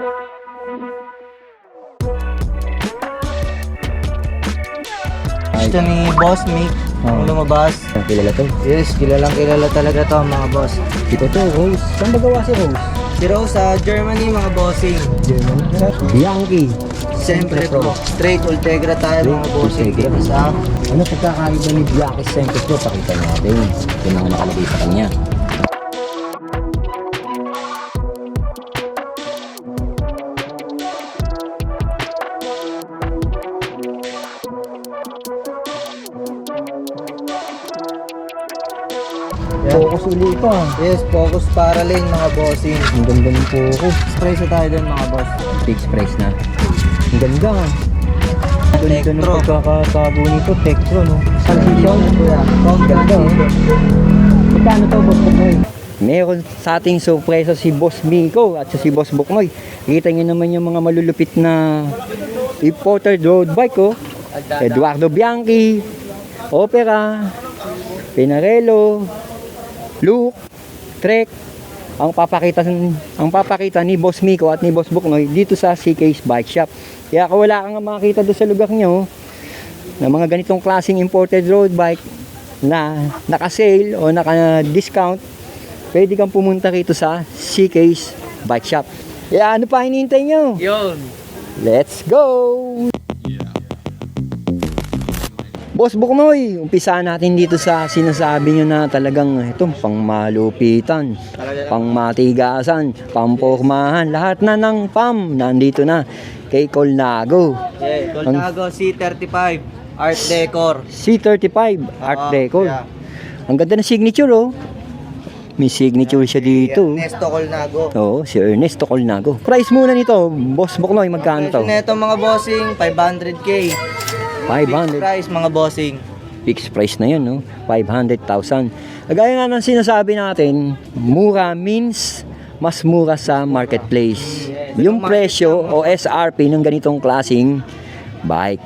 Gusto ni Boss Mick kung lumabas. Kilala to. Yes, kilalang kilala talaga to mga boss. Ito to, Rose. Saan ba gawa si Rose? Si Rose sa Germany mga bossing. German. Bianchi. Siyempre po, straight Ultegra tayo mga bossing. Ultegra. Sa Ano pagkakaiba ni Bianchi Sempre Pro? Pakita natin. Yung mga nakalagay sa kanya. Focus ulit ito ah. yes, focus para lane mga bossing. Ang ganda ng focus. Spray sa tayo doon mga boss. Fixed price na. Ang ganda ah. Ang ganda ng Tektro. pagkakatago nito. Tektro no. Transition, kuya. Ang ganda oh. Magkano to Boss Buknoy? Meron sa ating sorpresa si Boss Miko at si Boss Buknoy. Kita nyo naman yung mga malulupit na imported road bike oh. Eduardo Bianchi, Opera, Pinarello, Luke, Trek, ang papakita ni Boss Miko at ni Boss Buknoy dito sa CK's Bike Shop. Kaya kung wala kang makita doon sa lugar nyo na mga ganitong klaseng imported road bike na naka-sale o naka-discount, pwede kang pumunta rito sa CK's Bike Shop. Kaya ano pa hinihintay nyo? Yun. Let's go! Boss Buknoy, umpisahan natin dito sa sinasabi nyo na talagang itong pangmalupitan, pangmatigasan, pampormahan, lahat na ng PAM nandito na kay Colnago. Yeah, Colnago C35 Art Decor. C35 Art Decor. Yeah. Ang ganda ng signature oh. May signature siya dito. Ernesto Colnago. Oo, si Ernesto Colnago. Price muna nito, Boss Buknoy, magkano to? Neto mga bossing, 500k. 500. Price mga bossing. Fixed price na yun, no? 500,000. Gaya nga ng sinasabi natin, mura means mas mura sa marketplace. Yung presyo o SRP ng ganitong klaseng bike.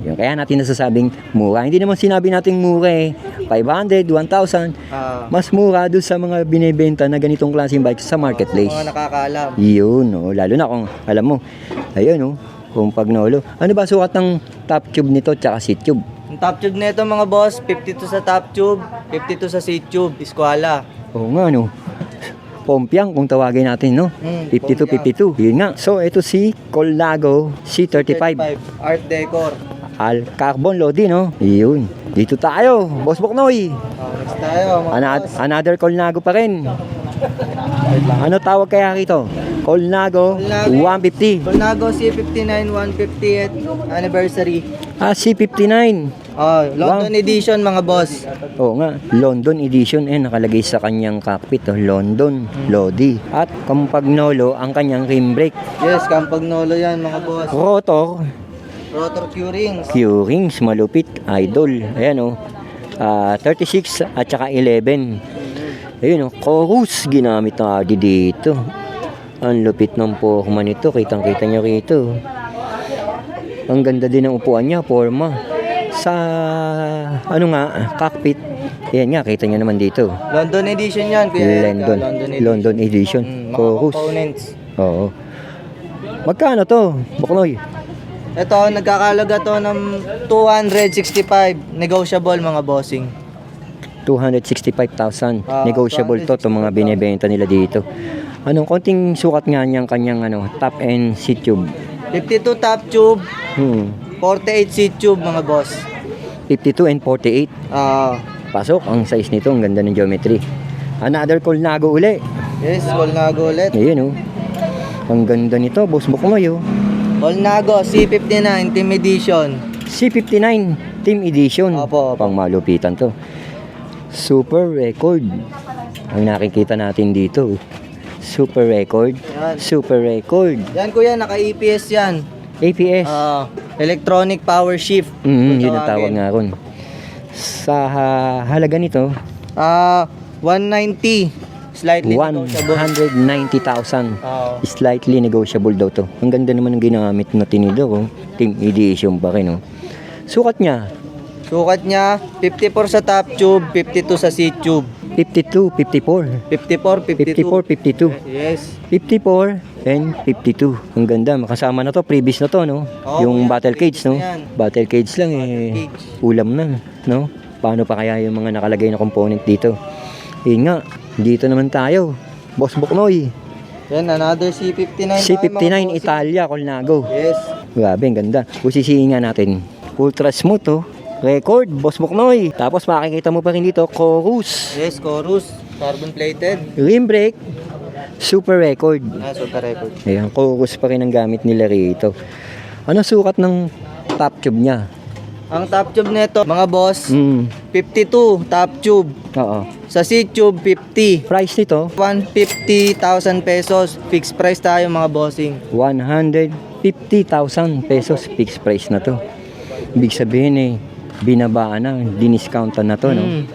Yung kaya natin nasasabing mura. Hindi naman sinabi nating mura eh. 500, 1,000. Mas mura doon sa mga binibenta na ganitong klaseng bike sa marketplace. Mga nakakaalam. Yun, no? Lalo na kung alam mo, ayun, no? Kung pagnolo. Ano ba sukat ng top tube nito tsaka seat tube? Ang top tube nito mga boss, 52 sa top tube, 52 sa seat tube, Eskwala. Oo nga, no? Pompiang kung tawagin natin, no? 52, 52. Yun nga. So, ito si Colnago C35. Art Decor. Al carbon loading, no? Yun. Dito tayo, Boss Buknoy. Next tayo mga boss. Another Colnago pa rin. Ano tawag kaya rito? Colnago 150. Colnago C59 150th anniversary. C59. London edition mga boss. Oo nga, London edition nakalagay sa kanyang cockpit, London Lodi. At Campagnolo ang kanyang rim brake. Yes, Campagnolo yan mga boss. Rotor Rotor Q-rings. Q-rings, malupit, idol. Ayan oh. 36 at saka 11. Ayun oh, chorus ginamit na dito. Ang lupit ng forma nito, kitang-kita nyo rito. Ang ganda din ng upuan niya, forma. Sa ano nga, cockpit. Ayan nga, kita nyo naman dito. London edition yan, kuya. London edition. Mga Chorus. components. Oo. Magkano to, Buknoy? Ito, nagkakalaga to ng 265. Negotiable mga bossing. 265,000. Negotiable to, itong mga binibenta nila dito. Anong konting sukat nga niyang kanyang top end seat tube? 52 top tube, 48 seat tube mga boss. 52 and 48. Pasok, ang size nito, ang ganda ng geometry. Another Colnago uli. Yes, Colnago ulit. Ayan oh. Ang ganda nito, Boss Buknoy oh. Colnago C59 Team Edition. C59 Team Edition. Opo. Pang malupitan to. Super record. Ang nakikita natin dito. Super record. Yan. Super record. Yan kuya, naka-EPS yan. APS. Electronic Power Shift. Yun ang tawag nga ron. Sa halaga nito, 190. Slightly negotiable. 190,000. Slightly negotiable daw to. Ang ganda naman ng ginamit na tinidor. Oh. Team Edition pa rin. Oh. Sukat niya. Sukat niya, 54 sa top tube, 52 sa seat tube. 52, 54. 54, 52. 54, 52. Yes. 54 and 52. Ang ganda. Makasama na to. Previous na to, no? Oo, yung yan. battle cage, no? Yan. Battle cage lang, cage. ulam na, no? Paano pa kaya yung mga nakalagay na component dito? Yun nga, dito naman tayo. Boss Buknoy. Yan, another C59. tayo, mga C59 bossing. Italia, Colnago. Yes. Grabe, ang ganda. Usisihin nga natin. Ultra smooth, oh. Record, Boss Buknoy. Tapos makikita mo pa rin dito, chorus. Yes, chorus. Carbon plated. Rim brake, super record. Super record. Ayan, chorus pa rin ang gamit nila rito. Ano sukat ng top tube niya? Ang top tube nito, mga boss, 52 top tube. Oo. Sa C-tube, 50. Price nito, 150,000 pesos. Fixed price tayo, mga bossing. 150,000 pesos. Fixed price na to. Ibig sabihin binabaan na, diniscountan na to, no?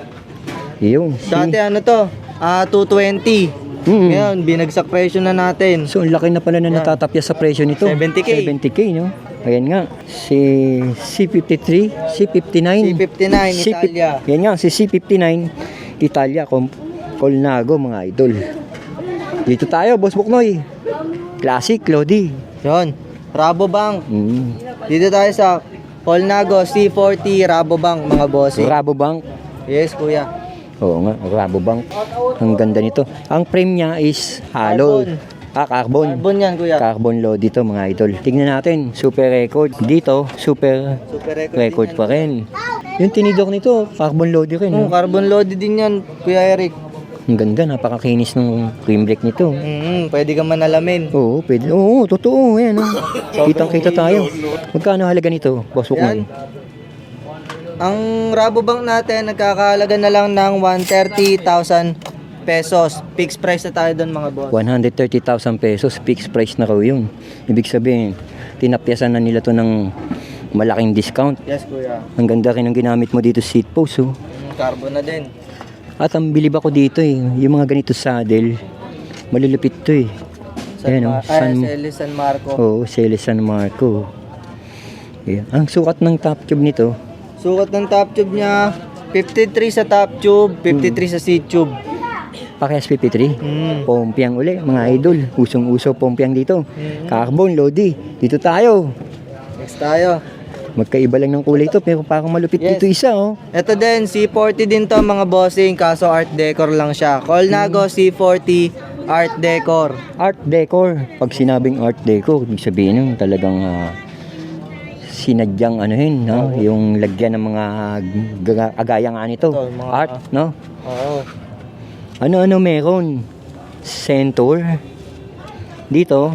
Yun. Dati ano to? 220. Ngayon, binagsak presyo na natin. So, ang laki na pala na natatapya sa presyo nito. 70K. 70K, no? Ayan nga, si C53, C59. C59, Italia. Yan nga, si C59, Italia, Colnago, mga idol. Dito tayo, Boss Buknoy. Classic, Lodi. Yun, Rabobank. Dito tayo sa Colnago C40 Rabobank, mga bossing. Rabobank. Yes, kuya. Oo nga, Rabobank. Ang ganda nito. Ang frame niya is hollow. Carbon. Carbon yan, kuya. Carbon load dito, mga idol. Tingnan natin, super record. Dito, super Super record din pa rin. Yung tinidor nito, carbon load rin. No? carbon loaded din yan, Kuya Eric. Ang ganda, napakakinis ng cream brake nito. Pwede ka manalamin. Oo, pwede. Oo, totoo. Yan, no? Kitang-kita tayo. Magkano halaga nito, Boss Buknoy? Yan. Ang Rabobank natin, nagkakahalaga na lang ng 130,000 pesos. Fixed price na tayo doon, mga boss. 130,000 pesos, fixed price na raw yun. Ibig sabihin, tinapyasan na nila to ng malaking discount. Yes, kuya. Ang ganda rin ang ginamit mo dito seat post, oh. Carbon na din. At ang bilib ako dito yung mga ganito saddle, malulupit to Ayan, oh, San Marco. Oo, Celis San Marco. Ayan. Ang sukat ng top tube nito, Sukat ng top tube niya, 53 sa top tube, 53 sa seat tube. Parehas 53. Pompiang uli, mga idol. Usong-uso pompiang dito. Carbon, Lodi. Dito tayo. Next tayo. Magkaiba lang ng kulay ito, pero parang malupit Yes. dito isa, oh. Ito din, C40 din to, mga bossing, kaso art decor lang siya. Colnago C40 art decor. Art decor. Pag sinabing art decor, ibig sabihin nun talagang sinadyang no? Yung lagyan ng mga agaya nga nito. Ito, mga- Art, no? Oo. Ano-ano meron? Center. Dito,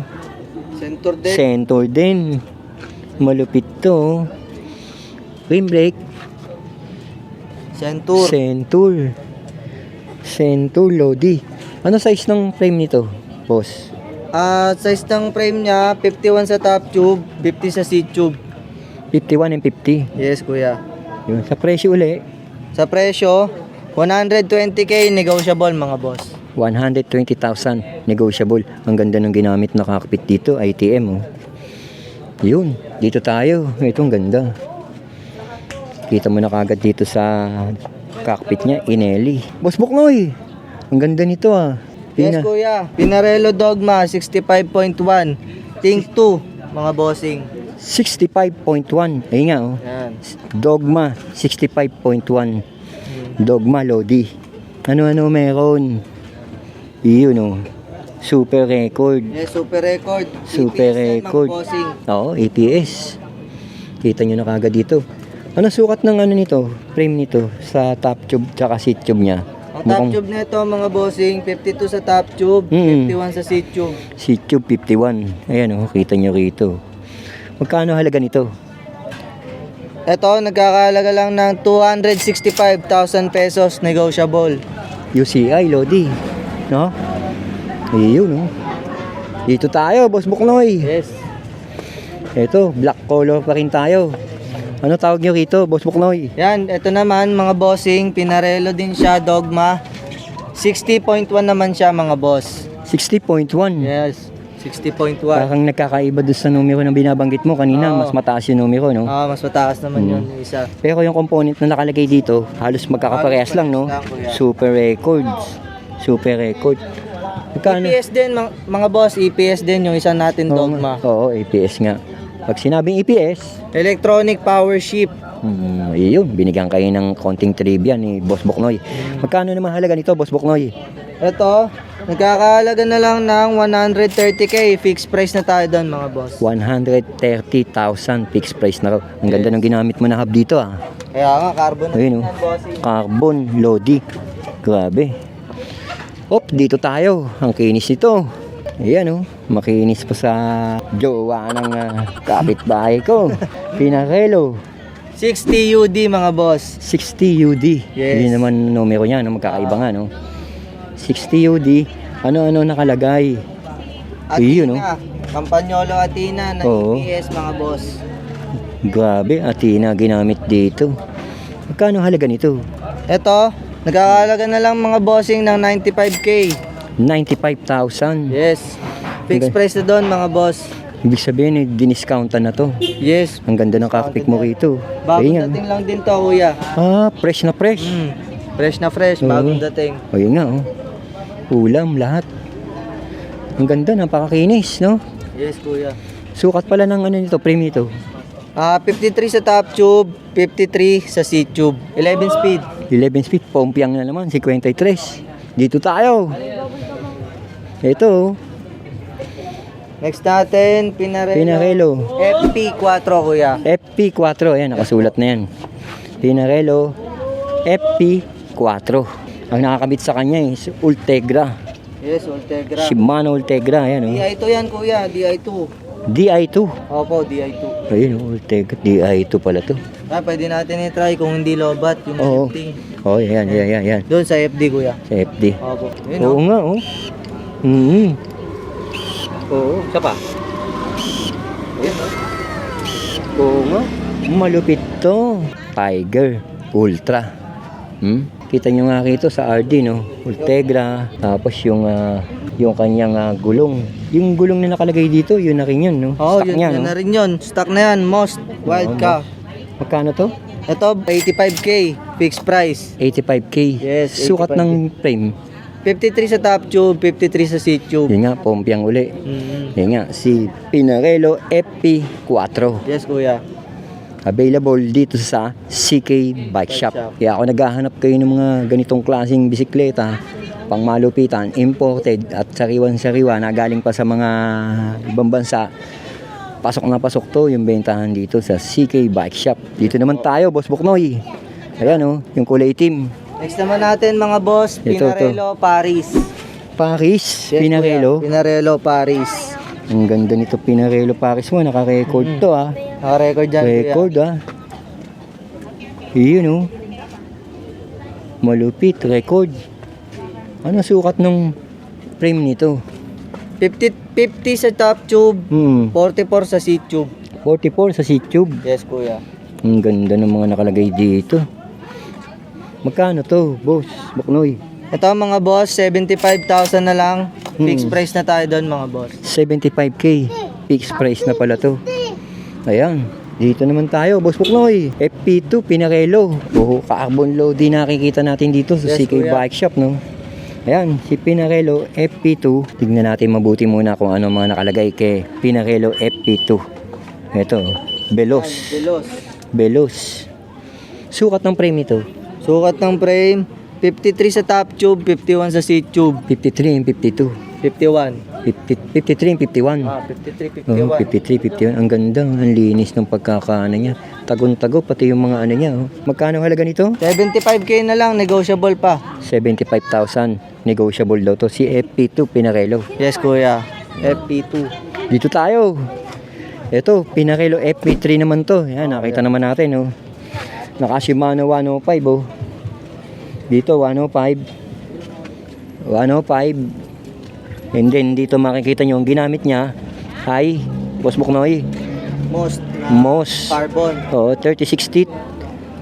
Center din. center din. Malupit to. Rim brake. Center. Center, Lodi. Ano size ng frame nito, boss? Size ng frame niya, 51 sa top tube, 50 sa seat tube. 51 and 50. Yes, kuya. Yun. Sa presyo uli, Sa presyo, 120K negotiable, mga boss. 120,000 negotiable. Ang ganda ng ginamit na cockpit dito, ITM, oh. Yun, dito tayo. Ito ang ganda. Kita mo na kagad dito sa cockpit niya, Inelli. Boss Buknoy, ang ganda nito, Yes, kuya. Pinarello Dogma 65.1. Think 2, mga bossing. 65.1. Ayun nga, oh. Yan. Dogma 65.1. Dogma Lodi. Ano-ano meron? Iyon, oh. Super record. Yes, super record. Super EPS yan, record. mga bossing. Oo, APS. Kita nyo na kagad dito. Ano sukat ng nito? Frame nito sa top tube tsaka seat tube niya? Ang top tube nito, mga bossing, 52 sa top tube, 51 sa seat tube. Seat tube 51. Ayan, oh, kita nyo rito. Magkano halaga nito? Ito, nagkakahalaga lang ng 265,000 pesos negotiable. UCI, Lodi. No? Iyon, no? Dito tayo, Boss Buknoy. Yes. Ito, black color pa rin tayo. Ano tawag nyo rito, Boss Buknoy? Yan, ito naman, mga bossing, Pinarello din siya, Dogma. 60.1 naman siya, mga boss. 60.1. Yes, 60.1. Parang nagkakaiba doon sa numero na binabanggit mo kanina, Oo. mas mataas yung numero, no? Mas mataas naman yun yung isa. Pero yung component na nakalagay dito, halos magkakaparehas lang, no? Halos parehas lang, kuya. Super records. Super record. Magkano? EPS din, mga boss, EPS din yung isa natin Dogma. Oo, EPS nga. Pag sinabing EPS, Electronic Power Shift. yun, binigyan kayo ng konting trivia ni Boss Buknoy. Magkano naman halaga nito, Boss Buknoy? Ito, nagkakahalaga na lang ng 130k. Fixed price na tayo doon mga boss. 130,000 fixed price na raw. Ang ganda ng ginamit mo na hub dito, ah. Kaya nga, carbon na Ayun, yan, bossing. Carbon Lodi. Grabe. Dito tayo. Ang kinis nito. Ayan, makinis pa sa jowa ng kapitbahay ko. Pinarello. 60 UD mga boss. 60 UD. Yes. Yun naman numero niya, no? Magkakaiba nga, no? 60 UD. Ano-ano nakalagay? Yun, no? Campagnolo Athena na Oo. EPS mga boss. Grabe, Athena ginamit dito. Magkano halaga nito? Ito, nagkakahalaga na lang mga bossing ng 95k. 95,000. Yes. Fixed Okay. price na doon mga boss. Ibig sabihin, diniscountan na to. Yes. Ang ganda ng cockpit mo rito. Bagong Ayun nga. dating lang din to kuya. Fresh na fresh. Fresh na fresh, Oo. bagong dating. Ayun nga, ulam, lahat. Ang ganda, napakakinis, no? Yes kuya. Sukat pala ng ano nito, frame nito. 53 sa top tube, 53 sa seat tube. 11 speed. 11 speed, pompiang na naman, 53. Dito tayo. Ito, Next natin, Pinarello. Pinarello. FP4 kuya. FP4, ayan, nakasulat na yan. Pinarello FP4. Ang nakakabit sa kanya is Ultegra. Yes, Ultegra. Shimano Ultegra, ayan, DI2 yan kuya, DI2. DI2. Opo, DI2. Ayun, Ultegra, DI2 pala to. Pwede natin i-try kung hindi lobat yung Oo. shifting. Yan. Doon sa FD kuya. Sa FD. Opo. Yun Oo nga, Oo. Isa pa. Oo nga. Malupit to. Tiger Ultra. Kita nyo nga rito sa RD, no? Ultegra. Tapos yung kanyang gulong. Yung gulong na nakalagay dito, yun na rin yun, no? Oo, Stock yun, niya, yun no? na rin yun. Stock na yan, most wild Oo, ka. Magkano to? Ito, 85k, fixed price. 85k. Yes, Sukat 85K. ng frame. 53 sa top tube, 53 sa seat tube. Yun nga, pompiang uli. Mm. Yun nga, si Pinarello FP4. Yes, kuya. Available dito sa CK Bike Shop. Kaya ako naghahanap kayo ng mga ganitong klaseng bisikleta, pang malupitan, imported at sariwan-sariwa na galing pa sa mga ibang bansa. Pasok na pasok to yung bentahan dito sa CK Bike Shop. Dito naman tayo, Boss Buknoy. Ayan, yung kulay itim. Next naman natin mga boss, Ito, Pinarello Paris. Paris, Yes, Pinarello. kuya. Pinarello Paris. Ang ganda nito Pinarello Paris mo, naka-record to ah. Naka-record dyan, Record ah. Yun malupit, record. Ano sukat ng frame nito? kuya. 50 sa top tube, 44 sa seat tube. 44 sa seat tube. Yes, kuya. Ang ganda ng mga nakalagay dito. Magkano to, Boss Buknoy? Ito mga boss, 75,000 na lang. Fixed price na tayo doon mga boss. 75k. Fixed price na pala to. Ayan. Dito naman tayo, Boss Buknoy. FP2 Pinarello. Carbon load din nakikita natin dito sa Yes, CK kuya. Bike Shop, no? Ayan, si Pinarello FP2. Tignan natin mabuti muna kung ano mga nakalagay kay Pinarello FP2. Ito, Veloz. Veloz. Sukat ng frame ito. Sukat ng frame, 53 sa top tube, 51 sa seat tube. 53 and 52. 51. 53 and 51. 53, Oh, 51. 53, 51. Ang ganda, ang linis ng pagkakaano niya. Tagon-tago, pati yung mga ano niya. Oh. Magkano halaga nito? 75k na lang, negotiable pa. 75,000. Negotiable daw to. Si FP2 Pinarello. Yes, kuya. FP2. Dito tayo. Ito, Pinarello FP3 naman to. Yan, nakita naman natin. Oh. Naka Shimano 105. Oh. Dito, 105. 105. And then, dito makikita nyo, ang ginamit niya ay Boss Buknoy. Most na Moss. carbon. Oo, 30-60.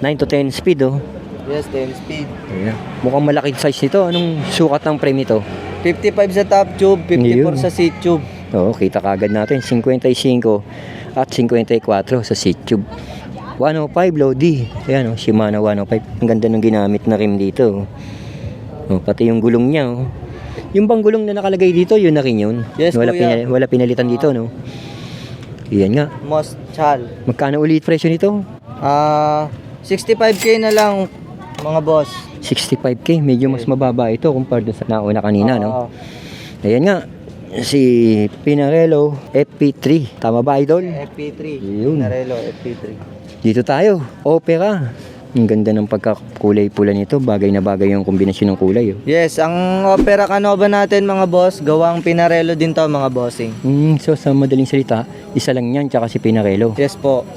9 to 10 speed, oh. Yes, 10 speed. Ayan. Mukhang malaki size nito. Anong sukat ng frame nito? 55 sa top tube, 54 Yun. sa seat tube. Oo, kita kagad natin 55 at 54 sa seat tube. 105 Lodi. Ayan oh, Shimano 105. Ang ganda ng ginamit na rim dito. Oh, pati yung gulong niya oh. Yung bang gulong na nakalagay dito, yun na rin yun. Yes, kuya. Wala pinalitan dito, no? Iyan nga. Moschal. Magkano ulit presyo nito? 65k na lang mga boss. 65k. Medyo mas mababa ito kumpara sa nauna kanina, no? Oo. Ayan nga. Si Pinarello FP3. Tama ba, Idol? FP3. Yun. Pinarello FP3. Dito tayo. Opera. Ang ganda ng pagkakulay pula nito. Bagay na bagay yung kombinasyon ng kulay. Oh. Yes, ang Opera Canova natin mga boss, gawang Pinarello din to mga bossing. So sa madaling salita, isa lang yan tsaka si Pinarello. Yes po.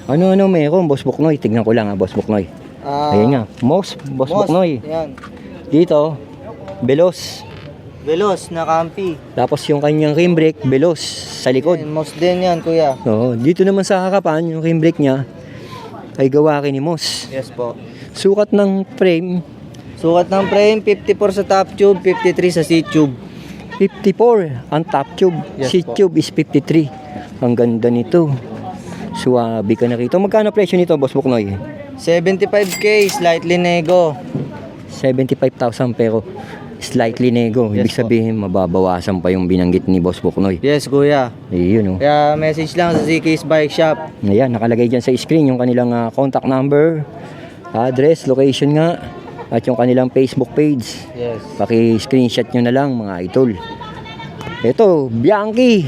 Ano meron, Boss Buknoy? Tignan ko lang Boss Buknoy. Ayan nga. Boss Buknoy. Yan. Dito, Veloz. Veloz na Campi. Tapos yung kanyang rim brake, Veloz sa likod. Moss din yan kuya. Oo, dito naman sa harapan, yung rim brake niya ay gawa ni Moss. Yes po. Sukat ng frame, Sukat ng frame, 54 sa top tube, 53 sa seat tube. 54 ang top tube. Yes Seat po. tube is 53. Ang ganda nito. Suwabe ka na rito. Magkano presyo nito, Boss Buknoy? 75k, slightly nego. 75,000 pero slightly nego. Ibig Yes po. sabihin, mababawasan pa yung binanggit ni Boss Buknoy. Yes kuya. Ayun oh. Kaya message lang sa ZK's Bike Shop. Ayan, nakalagay dyan sa screen yung kanilang contact number, address, location nga, at yung kanilang Facebook page. Yes. Paki-screenshot nyo na lang mga idol. Ito, Bianchi.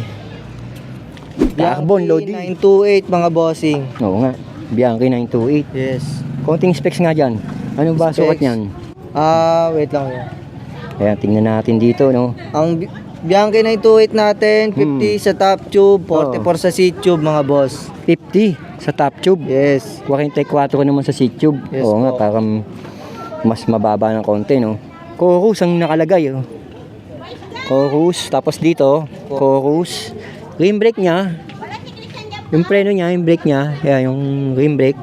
Carbon Lodi. 928 mga bossing. Oo nga, Bianchi 928. Yes. Konting specs nga dyan. Ano ba Specs. sukat niyan? Wait lang kuya. Ayan, tingnan natin dito, no? Ang Bianchi 928 natin, 50 sa top tube, 44 sa seat tube mga boss. 50 sa top tube. Yes. 44 naman sa seat tube. Yes Oo nga, po. parang mas mababa ng konti, no? Chorus ang nakalagay, oh. Chorus. Tapos dito, chorus. Rim brake niya. Yung preno niya, yung brake niya. Ayan, yung rim brake.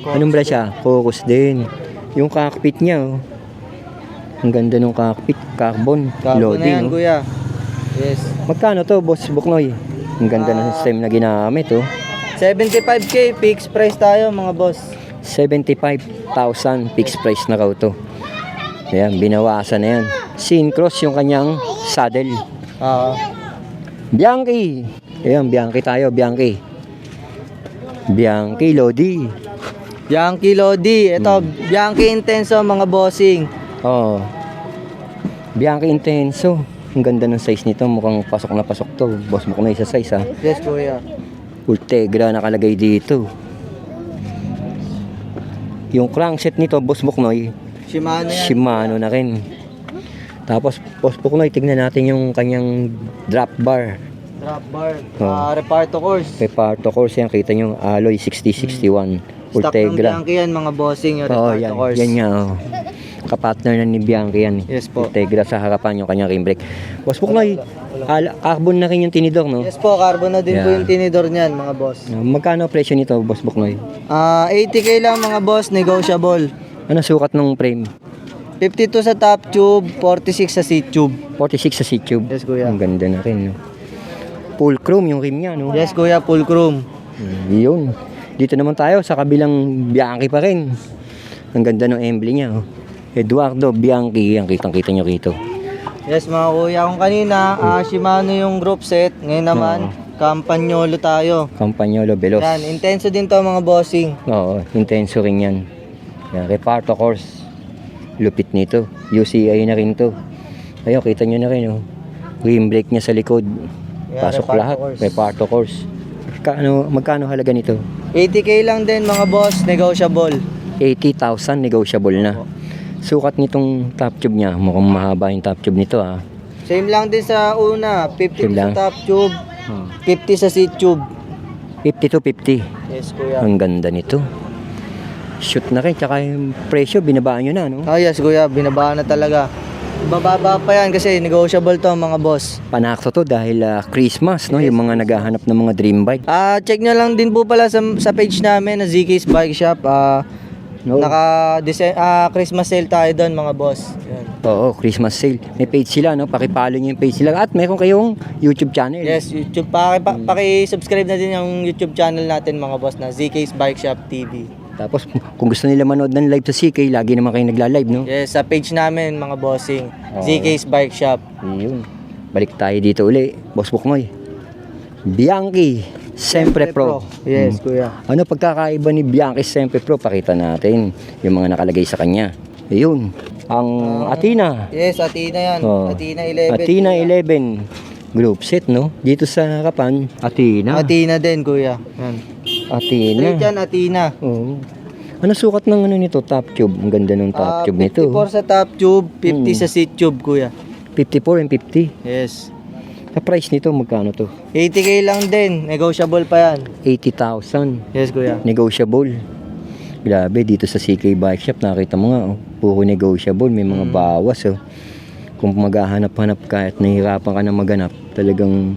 Anong brake siya? Chorus din. Yung cockpit niya, oh. Ang ganda ng cockpit. Carbon. Carbon na yan no? kuya. Yes. Magkano to, Boss Buknoy? Ang ganda ng system na ginamit, oh. 75k, fixed price tayo mga boss. 75,000 fixed price na raw to. Ayan, binawasan na yan. Syncross yung kanyang saddle. Bianchi. Ayan, Bianchi tayo, Bianchi. Bianchi Lodi. Bianchi Lodi. Ito, Bianchi Intenso mga bossing. Oh. Bianchi Intenso. Ang ganda ng size nito. Mukhang pasok na pasok to. Boss mo ko na isa size ha. Yes kuya. Ultegra nakalagay dito. Yung crankset nito, Boss Buknoy, Shimano yan. Shimano na rin. Tapos, Boss Buknoy, tignan natin yung kanyang drop bar. Drop bar. Oh. Reparto course. Reparto course yan, kita nyo, alloy 6061. Stock ng Ultegra. Bianchi yan mga bossing. Yung Oo, Reparto yan. course. Yan nga, oh. Kapartner na ni Bianchi yan. Yes po. Ultegra sa harapan yung kanyang rim brake. Boss Buknoy, carbon na rin yung tinidor, no? Yes po, carbon na din po Yeah. yung tinidor niyan mga boss. Magkano presyo nito, Boss Buknoy? 80k lang mga boss, negotiable. Ano sukat ng frame? 52 sa top tube, 46 sa seat tube. 46 sa seat tube. Yes, kuya. Ang ganda na rin, no? Full chrome yung rim niya, no? Yes kuya, full chrome. Yun. Dito naman tayo sa kabilang Bianchi pa rin. Ang ganda ng emblem niya, oh. Eduardo Bianchi, ang kitang-kita nyo rito. Yes mga kuya, kung kanina Shimano yung group set, ngayon naman Campagnolo tayo. Campagnolo Veloz. Yan, intenso din to mga bossing. Oo, intenso rin yan. Yan, Reparto course. Lupit nito. UCI na rin to. Ayun, kita nyo na rin, oh. Rim brake niya sa likod. Yan, Pasok Reparto lahat. course. Reparto course. Magkano halaga nito? 80k lang din mga boss, negotiable. 80,000 negotiable na. Sukat nitong top tube niya. Mukhang mahaba yung top tube nito, ah. Same lang din sa una, 50 Same sa lang. top tube, 50 sa seat tube. 50 to 50. Yes kuya. Ang ganda nito. Shoot na rin. Tsaka yung presyo, binabaan nyo na, no? Yes kuya, binabaan na talaga. Bababa pa yan kasi negotiable to mga boss. Panakto to dahil Christmas, no? Yung mga naghahanap ng mga dream bike. Check nyo lang din po pala sa page namin na ZK's Bike Shop. No. Christmas sale tayo doon mga boss. Yan. Oo, Christmas sale. May page sila, no? Pakipalo nyo yung page sila. At meron kayong YouTube channel. Yes, YouTube. Paki-subscribe na din yung YouTube channel natin mga boss na ZK's Bike Shop TV. Tapos, kung gusto nila manood ng live sa CK, lagi naman kayo nagla-live, no? Yes, sa page namin mga bossing. Oo. ZK's Bike Shop. Yun. Balik tayo dito uli. Boss Buknoy. Bianchi Sempre Pro. Yes, kuya. Ano pagkakaiba ni Bianchi Sempre Pro? Pakita natin yung mga nakalagay sa kanya. Ayun. Ang Athena. Yes, Athena yan. Oh. Athena 11. Athena kuya. 11. Group set, no? Dito sa harapan, Athena. Athena din, kuya. Yan. Athena. Straight yan, Athena. Oo. Ano sukat ng ano nito? Top tube. Ang ganda ng top tube nito. 54 sa top tube, 50 sa seat tube, kuya. 54 and 50. Yes. Sa price nito, magkano to? 80k lang din. Negotiable pa yan. 80,000. Yes, kuya. Negotiable. Grabe, dito sa CK Bike Shop, nakita mo nga, oh, puro negotiable, may mga bawas. Oh. Kung maghahanap-hanap ka at nahihirapan ka na maghanap, talagang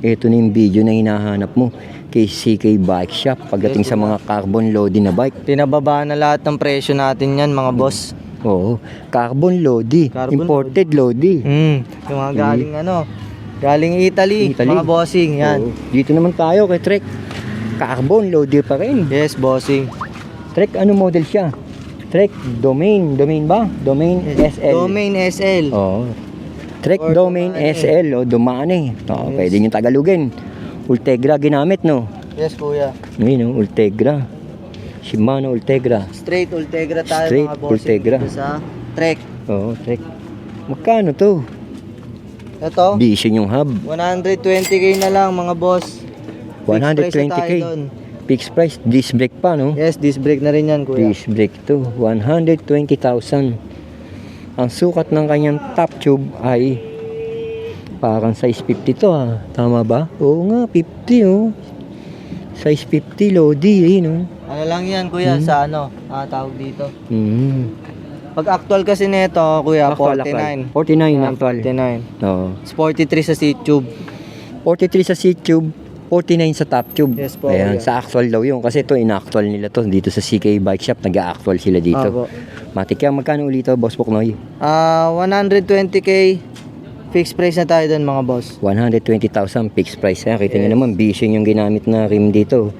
ito na yung video na hinahanap mo kay CK Bike Shop pagdating sa mga carbon loading na bike. Tinababa na lahat ng presyo natin yan, mga boss. Oo, carbon loady, Carbon imported loady. Yung mga galing Italy, mga bossing, yan. Oo. Dito naman tayo kay Trek. Carbon loady pa rin. Yes, bossing. Trek, ano model siya? Trek Domain ba? Domain SL. Domain SL. Oo. Trek Or Domain Domane. SL o Domane. Oo, Yes. pwede nyo Tagalogin. Ultegra ginamit, no? Yes, kuya. Ngayon, no? Ultegra. Shimano Ultegra. Straight Ultegra tayo, Straight mga bossing. Ultegra. Dito sa Trek. Oo, Trek. Magkano to? Ito, Vision yung hub. 120k na lang, mga boss. Fixed price na tayo 120k. doon. Fixed price. Disc brake pa, no? Yes, disc brake na rin yan, kuya. Disc brake to. 120,000. Ang sukat ng kanyang top tube ay parang size 50 to, ha. Tama ba? Oo nga, 50, oh. Size 50 Lodi, eh, no? Ano lang yan, kuya, sa tawag dito. Pag actual kasi nito, kuya, Actual, 49. 49 Yan, actual. 49. Oo. It's 43 sa seat tube. 43 sa seat tube, 49 sa top tube. Yes po, Ayan, kuya. sa actual daw yun. Kasi ito, in-actual nila to. Dito sa CK Bike Shop, nag-actual sila dito. Opo. Matik yan, magkano ulit to, Boss Buknoy? 120k. Fixed price na tayo doon, mga boss. 120,000 fixed price. Kita Yes. nyo naman, Vision yung ginamit na rim dito.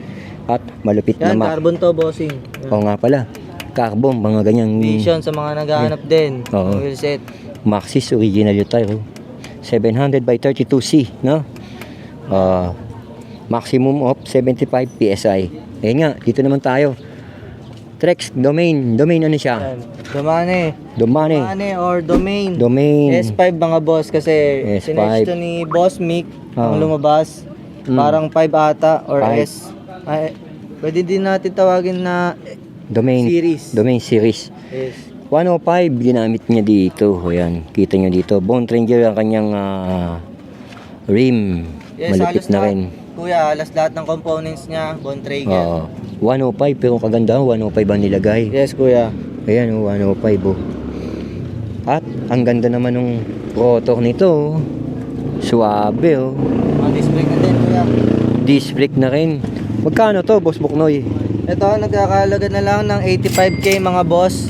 At malupit Yan, na carbon to, bossing. Yan. Oo nga pala. Carbon, mga ganyang Vision sa mga naghahanap din. Oo. Ng wheel set. Maxxis original yung tire. 700 by 32C, no? Maximum of 75 PSI. Ayun nga, dito naman tayo. Trex Domain. Domain ano siya? Yan. Domane. Domane. Or Domain. Domain. S5 mga boss kasi S5. sinesh to ni Boss Mick ang Oo. lumabas. Parang 5 ata or 5. S. Ay, pwede din natin tawagin na Domain. series. Domain series. Yes. 105 ginamit niya dito. Ayan, kita nyo dito. Bone Ranger ang kanyang rim. Malupit halos na lahat, rin. Kuya, halos lahat ng components niya, Bontrager. Oo. 105 pero kaganda, 105 ang nilagay. Yes, kuya. Ayan, 105 oh. At ang ganda naman ng rotor nito. Oh. Suabe oh. Mga disc brake na din, kuya. Disc brake na rin. Magkano to, Boss Buknoy? Ito, nagkakahalaga na lang ng 85k mga boss.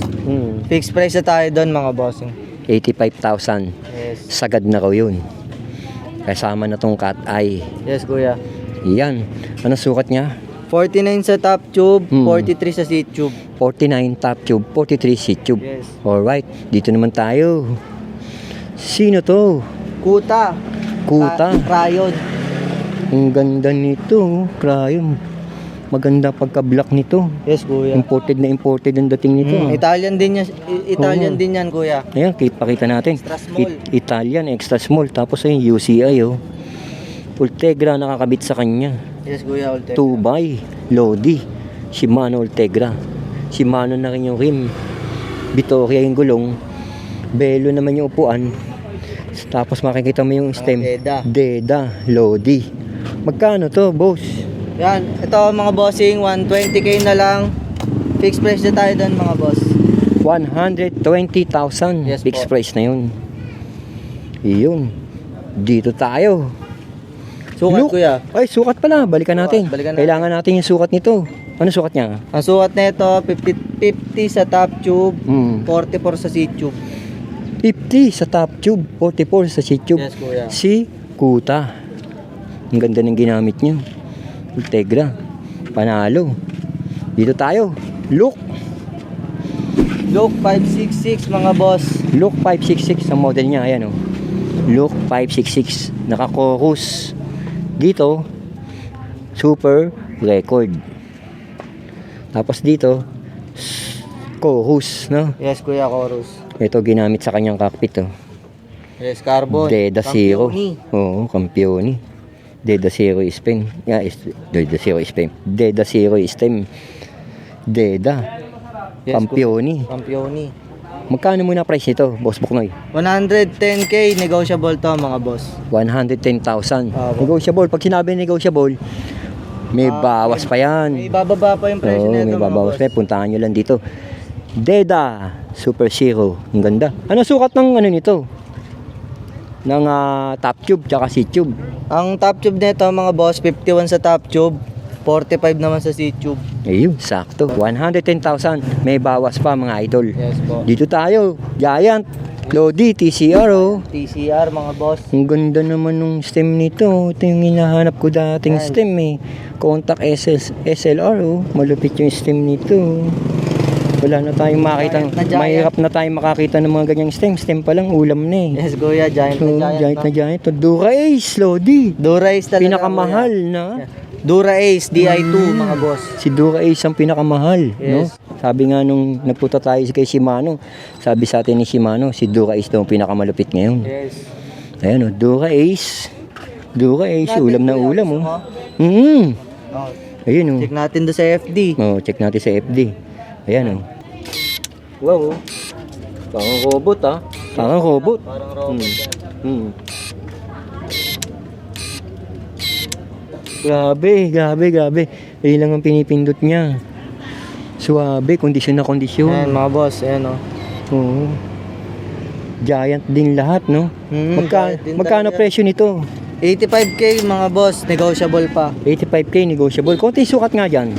Fixed price na tayo doon mga boss. 85,000. Yes. Sagad na raw yun. Kasama na tong cat eye. Yes, kuya. Yan. Ano sukat niya? 49 sa top tube, Hmm. 43 sa seat tube. 49 top tube, 43 seat tube. Yes. Alright, dito naman tayo. Sino to? Kuta. Kuta. Crayon. Ang ganda nito. Crayon. Maganda pagka-black nito. Yes, kuya. Imported na imported ang dating nito. Italian din yan, Italian Oo. din yan, kuya. Ayan, pakita natin. Extra small. Italian, extra small. Tapos ayun, UCI oh. Ultegra nakakabit sa kanya. Yes, kuya. 2 by Lodi. Shimano Ultegra. Shimano na rin yung rim. Vittoria yung gulong. Belo naman yung upuan. Tapos makikita mo yung stem. Deda. Deda. Lodi. Magkano to, boss? Yan, ito mga bossing, 120k na lang. Fixed price na tayo doon mga boss. 120,000. Yes Fixed po. price na yun. Iyon. Dito tayo. Sukat, Look. kuya. Ay, sukat pala. Balikan natin. Balikan natin. Kailangan natin yung sukat nito. Ano sukat niya? Ang sukat nito 50 sa top tube, 44 sa seat tube. 50 sa top tube, 44 sa seat tube. Yes, kuya. Si Kuta. Ang ganda ng ginamit niyo. Ultegra. Panalo. Dito tayo. Look. Look 566 mga boss. Look 566 ang model niya. Ayan o. Look 566. Naka-chorus. Dito, super record. Tapos dito, chorus, no? Yes, kuya, chorus. Ito ginamit sa kanyang cockpit, oh. Yes, carbon. Deda Zero. Campioni. Oo, Campioni. Deda Zero stem. Yeah, Deda Zero stem. Deda Zero stem. Deda. Yes, Campioni. Campioni. Magkano muna price nito, Boss Buknoy? 110k, negotiable to mga boss. 110,000. Opo. Negotiable. Pag sinabi negotiable, may bawas pa yan. May bababa pa yung presyo Oo, nito may mga babawas boss. pa. Puntahan nyo lang dito. Deda Super Zero. Ang ganda. Ano sukat ng ano nito? Ng top tube tsaka seat tube. Ang top tube nito mga boss, 51 sa top tube, 45 naman sa seat tube. Ayun, sakto. 110,000. May bawas pa mga idol. Yes po. Dito tayo. Giant. Lodi, TCR oh. TCR mga boss. Ang ganda naman ng stem nito. Ito yung hinahanap ko dating Yan. stem eh. Contact SLR oh. Malupit yung stem nito. Wala na tayong makita. Giant na giant. Mahirap na tayong makakita ng mga ganyang stem. Stem pa lang ulam na eh. Yes kuya, giant So, na giant. giant na giant. Dura Ace, Lodi. Dura Ace talaga. Pinakamahal kuya. na. Dura Ace, DI2 mga boss. Si Dura Ace ang pinakamahal, no? Yes. Sabi nga nung nagpunta tayo kay Shimano, sabi sa atin ni Shimano, si Dura Ace daw ang pinakamalupit ngayon. Yes. Ayan oh, Dura Ace. Dura Ace, Natin, ulam na kuya, ulam gusto oh. mo? Oh, Ayun oh. check natin doon sa FD. Oh, check natin sa FD. Ayan oh. Wow oh. Parang robot ah. Parang robot. Parang robot yan. Grabe. Ayun lang ang pinipindot niya. Suwabe, kondisyon na kondisyon. Ayan mga boss, ayan o. Oo. Giant din lahat, no? giant din Magkano talaga. presyo nito? 85k mga boss, negotiable pa. 85k negotiable. Konti sukat nga dyan.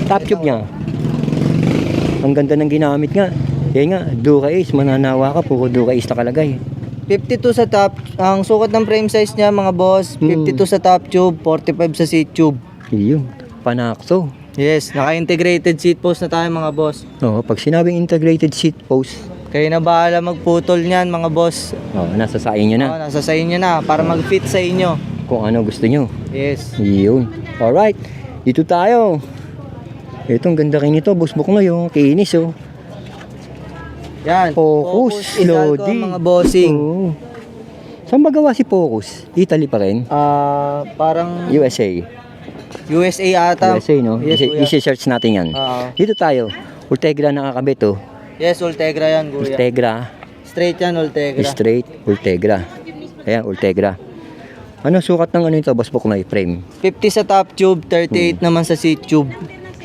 Top tube niya. Ang ganda ng ginamit nga. Kaya nga, Dura Ace, mananawa ka, puro Dura Ace nakalagay. 52 sa top, ang sukat ng frame size niya mga boss, 52 sa top tube, 45 sa seat tube. Yun, panakto. Yes, naka-integrated seat post na tayo mga boss. Oo, pag sinabing integrated seat post, Kayo na bahala magputol niyan mga boss. nasa sa inyo na. Nasa sa inyo na para mag-fit sa inyo. Kung ano gusto nyo. Yes. Yun. Alright, dito tayo. Itong ganda kayo nito, Boss Buknoy, oh. Kinis, oh. Yan. Focus, Hidalgo Lodi. mga bossing. Oo. Saan ba gawa si Focus? Italy pa rin? Parang USA. USA ata. USA, no? Yes, kuya. Isi-search natin yan. Oo. Dito tayo. Ultegra nakakabit, oh. Yes, Ultegra yan, kuya. Ultegra. Straight yan, Ultegra. Straight. Ultegra. Ayan, Ultegra. Ano sukat ng ano ito, Boss Buknoy? Frame? 50 sa top tube, 38 naman sa seat tube.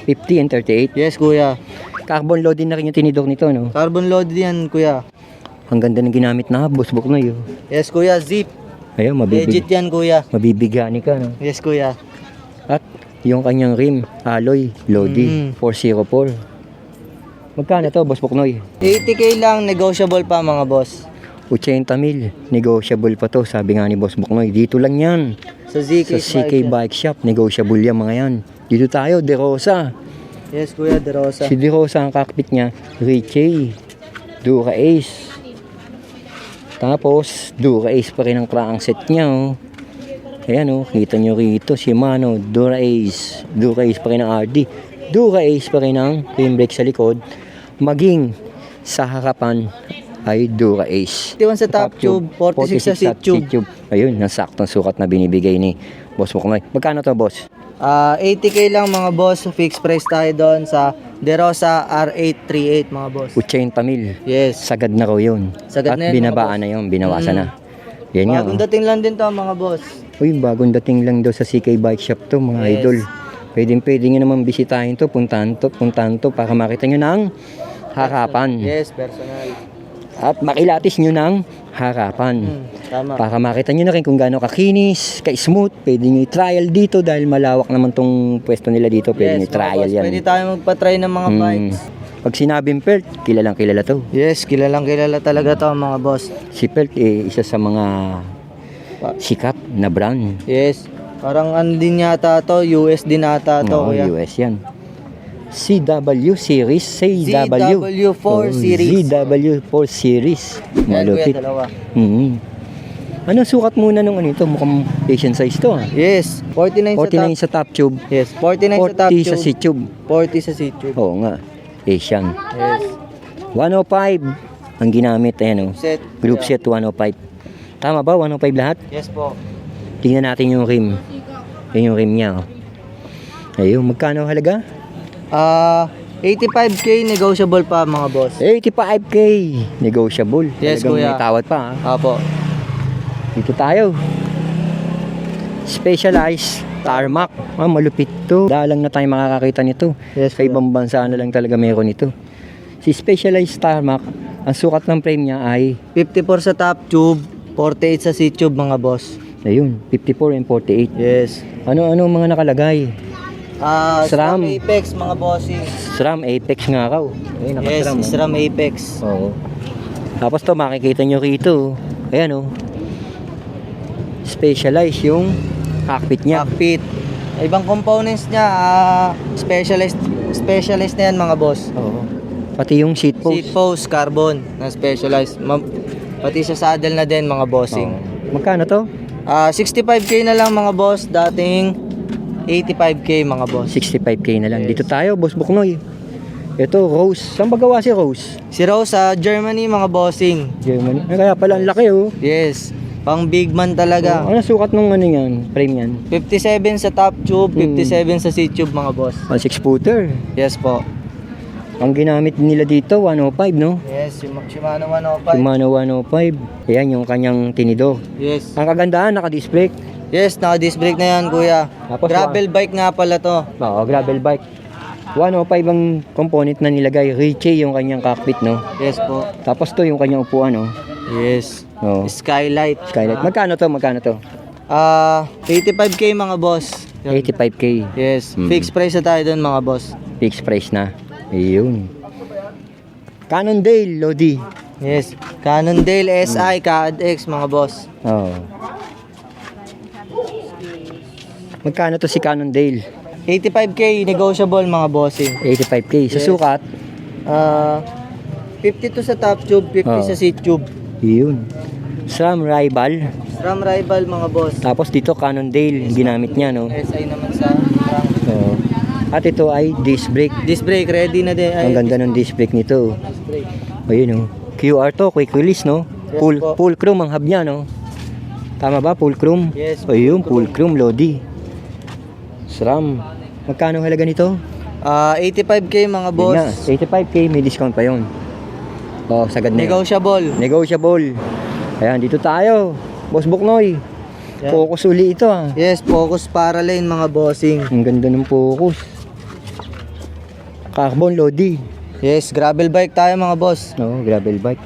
50 and 38. Yes, kuya. Carbon load din na rin yung tinidor nito, no? Carbon load yan, kuya. Ang ganda ng ginamit na, Boss Buknoy, oh. Yes, kuya. Zip. Ayan, Legit yan, kuya. mabibigani ka, no? Yes, kuya. At yung kanyang rim, alloy, Lodi, 404. Magkano to, Boss Buknoy? 80k lang, negotiable pa mga boss. 80,000, negotiable pa to, sabi nga ni Boss Buknoy. Dito lang yan, Sa ZK, sa CK Bike Shop, negotiable yan mga yan. Dito tayo, De Rosa. Yes, kuya, De Rosa. Si De Rosa, ang cockpit niya, Richie, Dura Ace. Tapos, Dura Ace pa rin ang crankset niya, oh. Ayan, oh, kita nyo rito, Shimano, Dura Ace pa rin ang RD. Dura Ace pa rin ang rim brake sa likod. Maging sa harapan ay Dura Ace. 51 sa top tube, 46 sa seat tube. Ayun, nasaktong sukat na binibigay ni Boss Buknoy. Magkano to, boss? 80k lang mga boss, fixed price tayo doon sa De Rosa R838 mga boss. 80,000. Yes. Sagad na raw yun. Sagad At na yun, binabaan na yun, binawasan na. Yan nga. Bagong dating lang din to mga boss. Uy, bagong dating lang daw sa CK Bike Shop to, mga Yes. idol. Pwede nyo naman bisitahin to, puntahan to, para makita nyo ng harapan. Yes, personal. At makilatis nyo ng harapan. Tama. Para makita nyo na rin kung gaano kakinis, ka-smooth. Pwede nyo i-trial dito dahil malawak naman tong pwesto nila dito. Pwede nyo Yes, mga i-trial boss. yan. Pwede tayo magpa-try ng mga bikes. Pag sinabing Pelt, kilalang kilala to. Yes, kilalang kilala talaga to mga boss. Si Pelt isa sa mga sikat na brand. Yes. Parang ano din yata to, US din ata to, Oo, kuya. US yan. CW series, ZW4 series. ZW4 series. Yan, kuya, Malupit. dalawa. Ano, sukat muna nung ano ito? Mukhang Asian size to ah. Yes, 49 49 sa top. sa top tube. Yes, 49 sa top 40 sa tube. seat tube. 40 sa seat tube. Oo nga. Asian. Yes. 105 ang ginamit. Ayan oh. Set. Group set 105. Tama ba? 105 lahat? Yes po. Tingnan natin yung rim. Yan yung rim niya oh. Ayun, magkano halaga? 85k negotiable pa mga boss. 85k. Negotiable. Yes, Talagang kuya. may tawad pa ah. Apo. Dito tayo. Specialized tarmac. Malupit to. Dalang na tayo makakakita nito. Yes, Sa ibang bansa na lang talaga meron nito. Si Specialized tarmac, ang sukat ng frame niya ay 54 sa top tube, 48 sa seat tube mga boss. ayun, 54 and 48. Yes. Ano mga nakalagay? SRAM SRAM. Apex mga bossing. SRAM Apex nga raw. Ayun, Yes, naka-SRAM, oh. SRAM Apex. Oo. Tapos to makikita nyo rito. Ayan oh. Specialized yung cockpit niya. Cockpit. Ibang components niya, specialized na yan mga boss. Oo. Pati yung seat post. Seat post, carbon, na specialized. Pati sa saddle na din mga bossing. Oo. Magkano to? 65k na lang mga boss, dating 85k mga boss. 65k na lang. Yes. Dito tayo, Boss Buknoy. Ito, Rose. Saan ba gawa si Rose? Si Rose sa Germany mga bossing. Germany. Ay, kaya pala ang laki oh. Yes, pang big man talaga. Ano sukat nung ano yan? Frame yan? 57 sa top tube, 57 sa seat tube mga boss. 6-footer. Yes po. Ang ginamit nila dito, 105 no? Yes, yung Shimano 105. Shimano 105. Ayan yung kanyang tinidor. Yes. Ang kagandahan, naka-disc brake. Yes, naka-disc brake na yan kuya. Tapos, Gravel bike nga pala to. Oo, gravel bike. 105 ang component na nilagay. Richie yung kanyang cockpit no? Yes po. Tapos to yung kanyang upuan no? Yes. No. Skylight. Skylight. Magkano to? 85k mga boss. Yun. 85k. Yes, Mm. fixed price na tayo doon mga boss. Fixed price na. Ayun. Cannondale, Lodi. Yes, Cannondale SI CAD-X mga boss. Oo. Magkano to si Cannondale? 85k negotiable mga bossing. 85k. Sa Yes. sukat, 52 sa top tube, 50 Oh. sa seat tube. yun. SRAM Rival. SRAM Rival mga boss. Tapos dito Cannondale, ginamit niya, no? SI naman sa SRAM. Oo. At ito ay disc brake. Disc brake ready na din. Ang ganda ng disc brake nito. Disc brake. Ayun, oh. QR to, quick release, no? Yes Full, po. full chrome ang hub niya, no? Tama ba? Full chrome? Yes, Ayun, full full chrome, Lodi. SRAM. Magkano halaga nito? 85k mga Yun nga, boss. 85k, may discount pa yun. Oh, sagad na yun. Negotiable. Negotiable. Ayan, dito tayo. Boss Buknoy. Yan. Focus uli ito ah. Yes, focus para lane mga bossing. Ang ganda ng focus. Carbon Lodi. Yes, gravel bike tayo mga boss. No, gravel bike.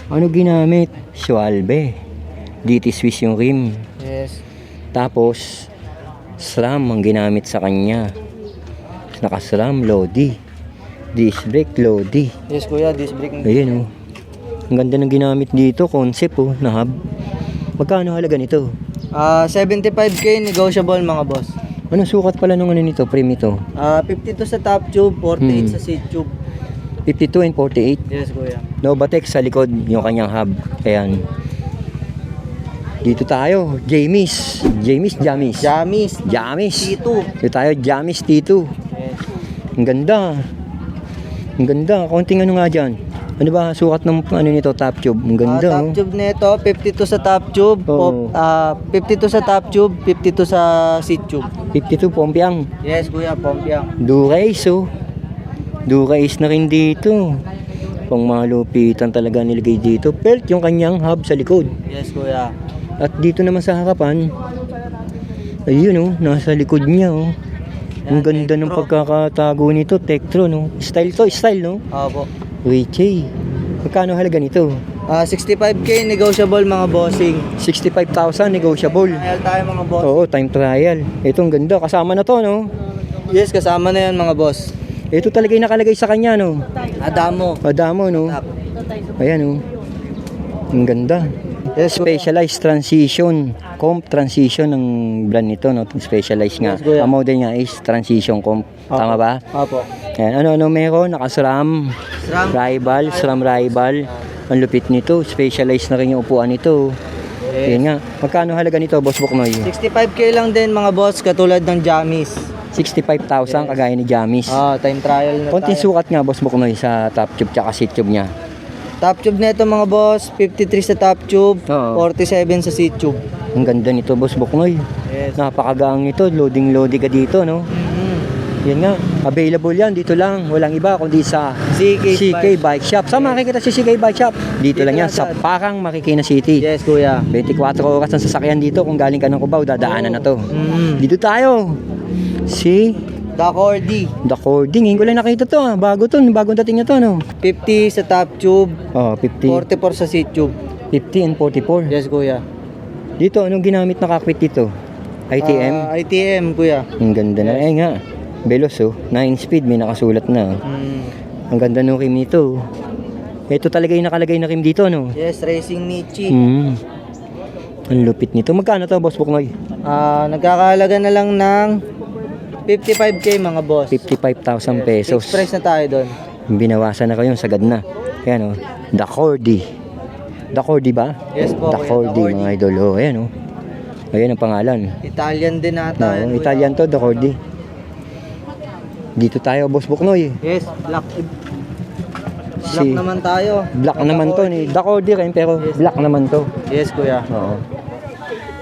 Ano ginamit? Schwalbe. DT Swiss yung rim. Yes. Tapos, SRAM ang ginamit sa kanya. Naka-SRAM Lodi. Disc brake Lodi. Yes kuya, disc brake. Ayan oh. Ang ganda ng ginamit dito. Concept oh, na hub. Magkano halaga nito? 75k negotiable mga boss. Anong sukat pala nung ano nito? Frame nito? 52 sa top tube, 48 sa seat tube. 52 and 48. Yes kuya. Novatex sa likod yung kanyang hub. Ayan. Dito tayo. Jamis. Jamis. Jamis. T2. Dito tayo. Jamis T2. Yes. Ang ganda. Ang ganda. Konting ano nga dyan. Ano ba sukat ng ano nito? Top tube. Ang ganda. Top Oh. tube nito, 52 sa top tube, Oo. 52 sa top tube, 52 sa seat tube. 52 pompiang. Yes kuya, pompiang. Durace oh. Durace na rin dito. Pang malupitan talaga nilagay dito. Pelt yung kanyang hub sa likod. Yes kuya. At dito naman sa harapan, ayun oh, nasa likod niya oh. Ang ganda ng Tektro. pagkakatago nito, Tektro no. Style to, style no. Opo. Richie. Magkano halaga nito? 65k negotiable mga bossing. 65,000 negotiable. Trial tayo mga boss. Oo, time trial. Ito ang ganda. Kasama na to, no? Yes, kasama na yan mga boss. Ito talaga yung nakalagay sa kanya, no? Adamo. Adamo, no? Tap. Ayan, no? Ang ganda. Yes, Specialized transition. Comp transition ng brand nito, no? Specialized nga. Yes, kuya. Ang model niya is transition comp. Tama ba? Opo. Ayan, ano meron? Naka-SRAM. SRAM. Rival, SRAM Rival. Ang lupit nito. Specialized na rin yung upuan nito. Yes. Yan nga. Magkano halaga nito, Boss Buknoy? 65k lang din mga boss, katulad ng Jamis. 65,000 kagaya ni Jamis. Time trial na Konting tayo. sukat nga, Boss Buknoy, sa top tube tsaka seat tube niya. Top tube nito mga boss, 53 sa top tube, Oo. 47 sa seat tube. Ang ganda nito, Boss Buknoy. Yes. Napakagaang nito. Loading ka dito, no? Yan nga. Available yan. Dito lang. Walang iba kundi sa CK Bike Shop. Saan makikita si CK Bike Shop? Dito lang yan. lang Sa dyan. Parang Marikina City. Yes, kuya. 24 oras ang sasakyan dito. Kung galing ka ng Cubao, dadaanan na to. Dito tayo. Si The Cordy, The Cording. Ngayon ko lang nakita to. Bago to. Bagong dating niya to, no? 50 sa top tube, Oh, 50. 44 sa seat tube. 50 and 44. Yes, kuya. Dito, anong ginamit na cockpit dito? ITM? ITM, kuya. Ang ganda na. Eh nga. Veloz, oh. 9 speed. May nakasulat na. Ang ganda ng rim nito. Ito talaga yung nakalagay na rim dito, no? Yes, Racing Nichi. Ang lupit nito. Magkano to, Boss Buknoy? Nagkakahalaga na lang ng 55k mga boss. 55,000 pesos. Fixed price na tayo doon. Binawasan na kayo, sagad na. Ayan, oh. The Cordy. The Cordy ba? Yes po, The kuya, Cordy, The Cordy. mga idol. Oh, ayan, oh. Ayan ang pangalan. Italian din No, nata. yan, kuya. Italian to, The Cordy. Dito tayo, Boss Buknoy. Yes, black. Black Si- naman tayo. Black naman to, ni The Cordy rin, pero Yes. black naman to. Yes, kuya. Oo.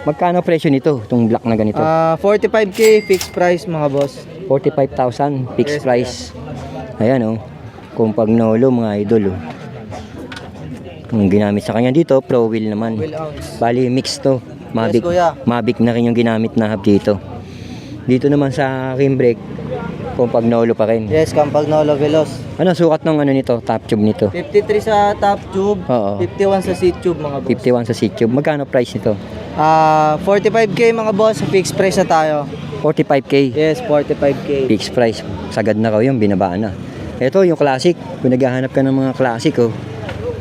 Magkano presyo nito, itong black na ganito? 45k fixed price mga boss. 45,000 fixed Yes, price. Ayan, oh. Kung pag nolo, mga idol, oh. Ang ginamit sa kanya dito, Pro Wheel naman. Will ounce. Bali, mix to. Mavic, kuya. Mavic na rin yung ginamit na hub dito. Dito naman sa rim brake, kung pag nolo pa rin. Yes, Campagnolo Veloz. Ano sukat ng ano nito, top tube nito? 53 sa top tube, Oo. 51 sa seat tube mga boss. 51 sa seat tube. Magkano price nito? 45k mga boss, fixed price na tayo. 45k. Yes, 45k. Fixed price. Sagad na raw yung binabaan na. Ito yung classic. Kung naghahanap ka ng mga classic, oh.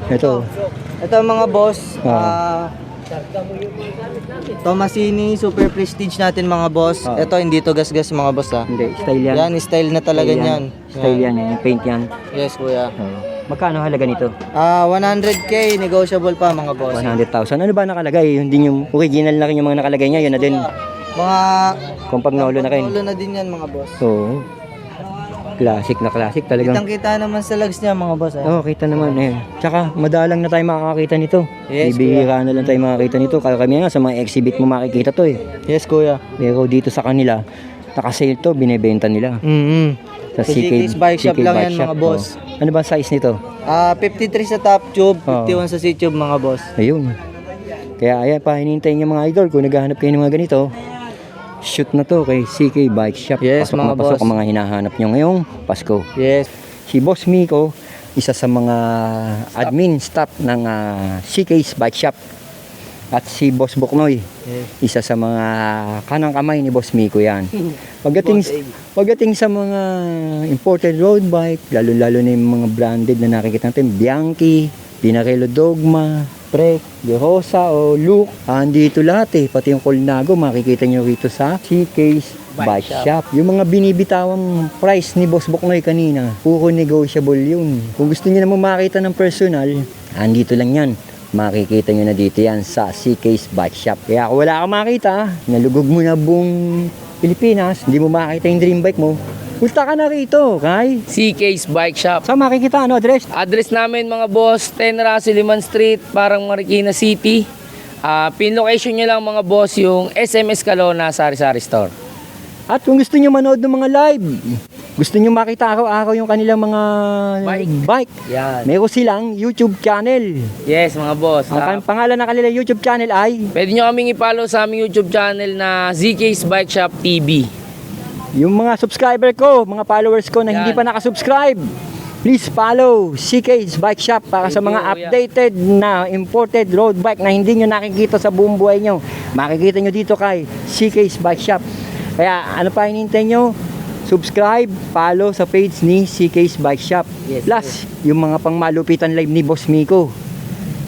Ito. Ito mga boss, Oo. Tomasini Super Prestige natin mga boss. Oo. Ito hindi to gas-gas mga boss ha. Hindi, style yan. Yan, style na talaga Style niyan. Style yan, yung paint yan. Yes kuya. Oo. Magkano halaga nito? 100k, negotiable pa mga boss. 100,000. Ano ba nakalagay? Hindi yung original na rin yung mga nakalagay niya. Yun na din. Mga Kung pag nolo na rin. Nolo na din yan mga boss. Oo. Classic na classic talagang. Kitang kita naman sa lags niya mga boss. Oo, kita naman eh. Tsaka madalang na tayo makakakita nito. Yes, Bibihira na lang tayo makakita nito. Kaya kami nga sa mga exhibit mo makikita to eh. Yes kuya. Pero dito sa kanila, nakasale to, binebenta nila. Sa Sa CK's Bike Shop lang yan, mga boss. Oo. Ano ba size nito? 53 sa top tube, Oo. 51 sa seat tube mga boss. Ayun. Kaya ayan pa, hinintayin yung mga idol. Kung naghahanap kayo ng mga ganito, shoot na to kay CK Bike Shop. Yes, pasok mga na pasok boss. ang mga hinahanap nyo ngayong Pasko. Yes. Si Boss Miko, isa sa mga admin staff ng CK's Bike Shop. At si Boss Buknoy, Yes. isa sa mga kanang kamay ni Boss Miko yan. Pagdating sa mga imported road bike, lalo-lalo na yung mga branded na nakikita natin, Bianchi, Pinarello Dogma, Trek, De Rosa o Luke, andito lahat eh. Pati yung Colnago, makikita nyo rito sa CK's Bike Shop. Yung mga binibitawang price ni Boss Buknoy kanina, puro negotiable yun. Kung gusto nyo naman makita ng personal, andito lang yan. Makikita nyo na dito yan sa CK's Bike Shop. Kaya kung wala kang makita, nalugog mo na buong Pilipinas, hindi mo makita yung dream bike mo, punta ka na rito, kay? CK's Bike Shop. Saan makikita, ano address? Address namin mga boss, 10 Rasiliman Street, parang Marikina City. Pin location nyo lang mga boss yung SM Escalona Sari-Sari Store. At kung gusto nyo manood ng mga live, gusto nyo makita araw-araw yung kanilang mga bike, Yan. meron silang YouTube channel. Yes mga boss. Ang pangalan ng kanilang YouTube channel ay Pwede nyo kaming i-follow sa aming YouTube channel na ZK's Bike Shop TV. yung mga subscriber ko, mga followers ko na hindi Yan. pa nakasubscribe. Please follow CK's Bike Shop para sa Thank mga you, kuya. updated na imported road bike na hindi nyo nakikita sa buong buhay nyo. Makikita nyo dito kay CK's Bike Shop. Kaya ano pa hinihintay nyo? Subscribe, follow sa page ni CK's Bike Shop. Yes, Plus, yung mga pangmalupitan live ni Boss Miko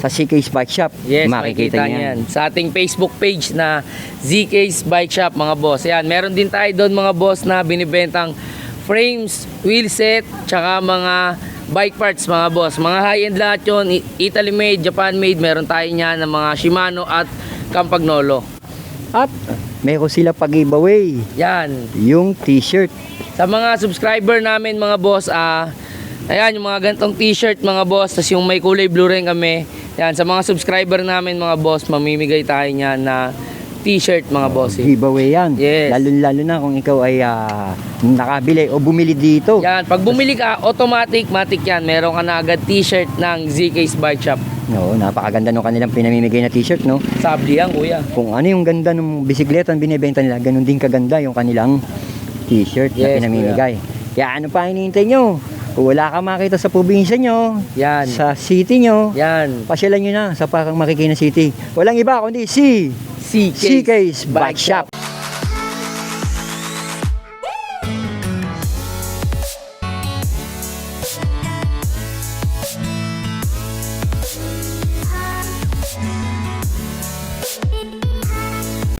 sa CK's Bike Shop. Yes, makikita makikita nyo yan. niyan. Sa ating Facebook page na ZK's Bike Shop, mga boss. Yan, meron din tayo doon, mga boss, na binibentang frames, wheelset, tsaka mga bike parts, mga boss. Mga high-end lahat yun. Italy made, Japan made. Meron tayo niyan ng mga Shimano at Campagnolo. At meron sila pag-giveaway, Yan. yung t-shirt. Sa mga subscriber namin, mga boss, ayan, yung mga gantong t-shirt, mga boss. Tapos yung may kulay blue rin kami. Yan, sa mga subscriber namin, mga boss, mamimigay tayo niyan na t-shirt, mga boss. Giveaway yan. Yes. Lalo na kung ikaw ay nakabili o bumili dito. Yan, pag bumili ka, matic yan. Meron ka na agad t-shirt ng ZK's Bike Shop. Oo, napakaganda nung kanilang pinamimigay na t-shirt, no? Sabli yan, kuya. Kung ano yung ganda ng bisikleta ang binibenta nila, ganun din kaganda yung kanilang t-shirt na Yes, pinamimigay. Kaya ano pa hinihintay nyo? Kung wala ka makita sa probinsya nyo, Yan. sa city nyo, Yan. pasyalan nyo na sa Parang Marikina City. Walang iba kundi si CK's CK's Bike Shop.